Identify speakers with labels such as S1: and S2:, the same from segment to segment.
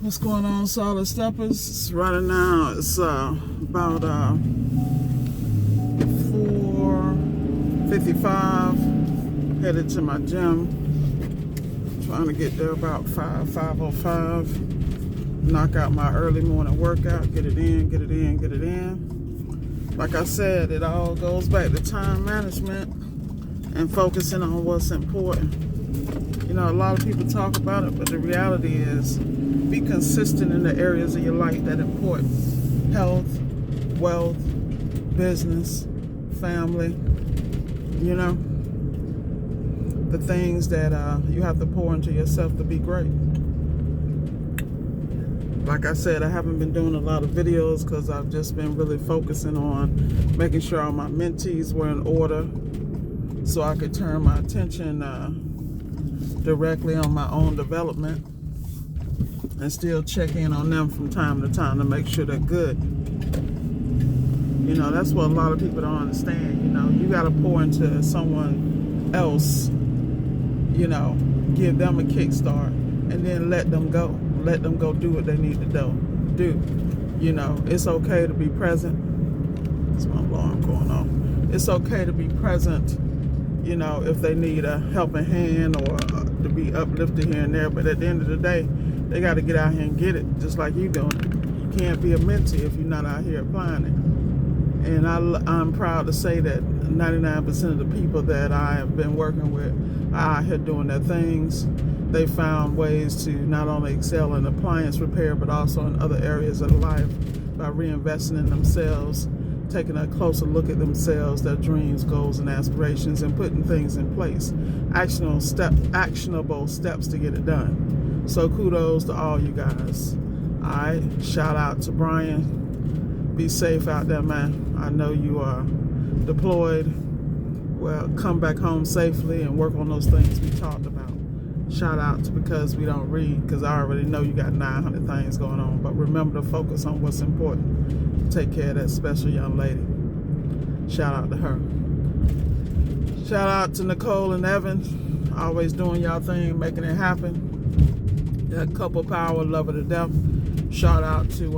S1: What's going on, Solid Steppers? It's running now. It's about 4:55. Headed to my gym. Trying to get there about 5:05. Knock out my early morning workout. Get it in. Like I said, it all goes back to time management and focusing on what's important. You know, a lot of people talk about it, but the reality is, be consistent in the areas of your life that are important. Health, wealth, business, family, you know, the things that you have to pour into yourself to be great. Like I said, I haven't been doing a lot of videos because I've just been really focusing on making sure all my mentees were in order so I could turn my attention directly on my own development and still check in on them from time to time to make sure they're good. You know, that's what a lot of people don't understand. You know, you got to pour into someone else, you know, give them a kickstart and then let them go. Let them go do what they need to do. You know, it's okay to be present. That's my alarm going off. It's okay to be present, you know, if they need a helping hand or to be uplifted here and there. But at the end of the day, they got to get out here and get it, just like you doing it. You can't be a mentee if you're not out here applying it. And I'm proud to say that 99% of the people that I have been working with are out here doing their things. They found ways to not only excel in appliance repair, but also in other areas of life by reinvesting in themselves, taking a closer look at themselves, their dreams, goals, and aspirations, and putting things in place. Actionable steps to get it done. So kudos to all you guys. All right, shout out to Brian. Be safe out there, man. I know you are deployed. Well, come back home safely and work on those things we talked about. Shout out to Because We Don't Read, because I already know you got 900 things going on. But remember to focus on what's important. Take care of that special young lady. Shout out to her. Shout out to Nicole and Evan. Always doing y'all thing, making it happen. That couple power, love her to death. Shout out to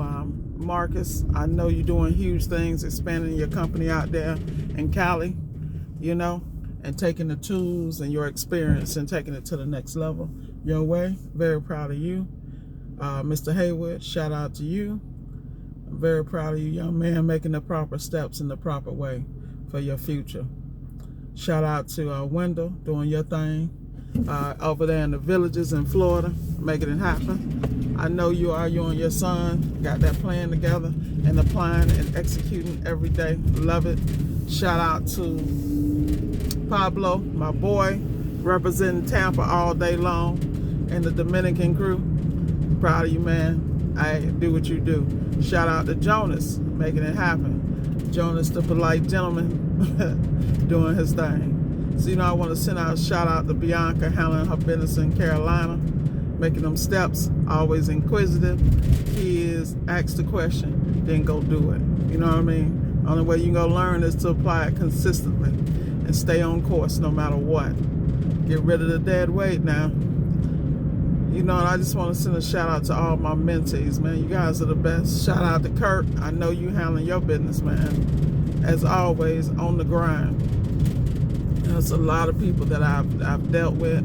S1: Marcus. I know you're doing huge things, expanding your company out there in Cali, you know, and taking the tools and your experience and taking it to the next level your way. Very proud of you. Mr. Haywood, shout out to you. I'm very proud of you, young man, making the proper steps in the proper way for your future. Shout out to Wendell, doing your thing over there in the villages in Florida, making it happen. I know you and your son got that plan together and applying and executing every day. Love it. Shout out to Pablo, my boy, representing Tampa all day long, and the Dominican crew. Proud of you, man. I do what you do. Shout out to Jonas, making it happen. Jonas, the polite gentleman, doing his thing. So, you know, I want to send out a shout out to Bianca, handling her business in Carolina, making them steps, always inquisitive. He is, ask the question, then go do it. You know what I mean? Only way you gonna learn is to apply it consistently and stay on course no matter what. Get rid of the dead weight now. You know, and I just want to send a shout out to all my mentees, man. You guys are the best. Shout out to Kurt. I know you handling your business, man. As always, on the grind. There's a lot of people that I've dealt with.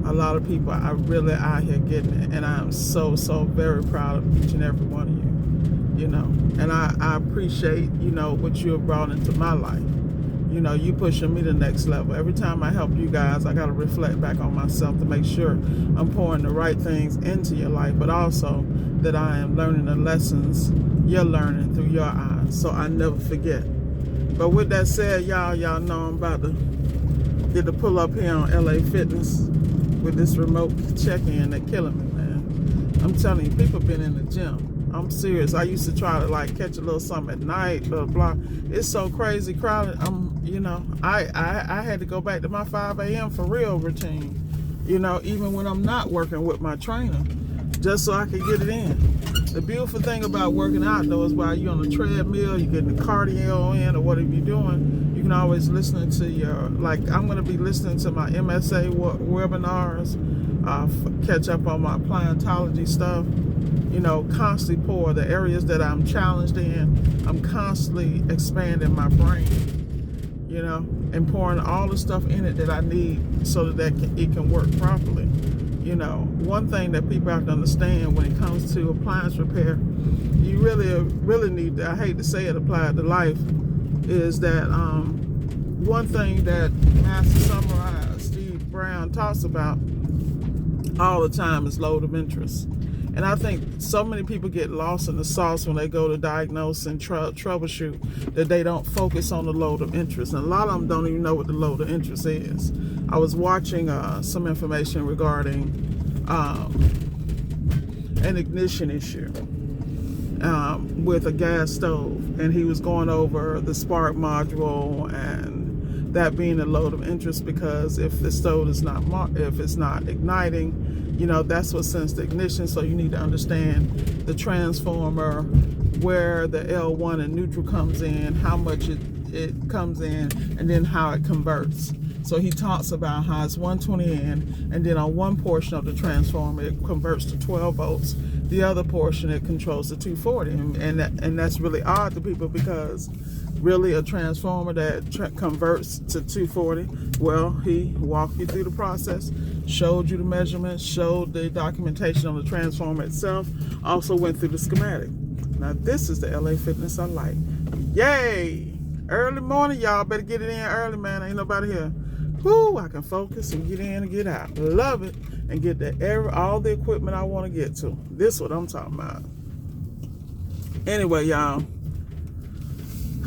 S1: A lot of people are really out here getting it. And I am so very proud of each and every one of you. You know, and I appreciate, you know, what you have brought into my life. You know, you pushing me to the next level. Every time I help you guys, I got to reflect back on myself to make sure I'm pouring the right things into your life, but also that I am learning the lessons you're learning through your eyes, so I never forget. But with that said, y'all know I'm about to get to pull up here on LA Fitness with this remote check-in. They're killing me, man. I'm telling you, people been in the gym. I'm serious. I used to try to like catch a little something at night, blah blah. It's so crazy crowded. You know, I had to go back to my 5 a.m. for real routine. You know, even when I'm not working with my trainer, just so I could get it in. The beautiful thing about working outdoors, while you're on the treadmill, you're getting the cardio in, or whatever you're doing, you can always listen to your, like, I'm going to be listening to my MSA webinars catch up on my plantology stuff. You know, constantly pour the areas that I'm challenged in. I'm constantly expanding my brain, you know, and pouring all the stuff in it that I need so that it can work properly. You know, one thing that people have to understand when it comes to appliance repair, you really need to, I hate to say it, apply it to life, is that one thing that Master Samurai Steve Brown talks about all the time is load of interest. And I think so many people get lost in the sauce when they go to diagnose and troubleshoot that they don't focus on the load of interest. And a lot of them don't even know what the load of interest is. I was watching some information regarding an ignition issue with a gas stove. And he was going over the spark module and that being a load of interest, because if the stove is if it's not igniting, you know, that's what sends the ignition. So you need to understand the transformer, where the L1 and neutral comes in, how much it comes in, and then how it converts. So he talks about how it's 120 in, and then on one portion of the transformer it converts to 12 volts. The other portion it controls to 240, and that's really odd to people, because really a transformer that converts to 240, well, he walked you through the process, showed you the measurements, showed the documentation on the transformer itself, also went through the schematic. Now this is the LA Fitness I like. Yay! Early morning, y'all better get it in early, man. Ain't nobody here. Whoo, I can focus and get in and get out. Love it. And get all the equipment I want to get to. This is what I'm talking about. Anyway, y'all,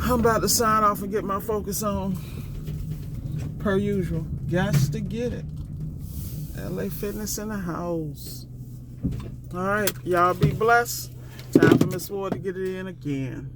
S1: I'm about to sign off and get my focus on. Per usual, got to get it. LA Fitness in the house. All right, y'all be blessed. Time for Miss Ward to get it in again.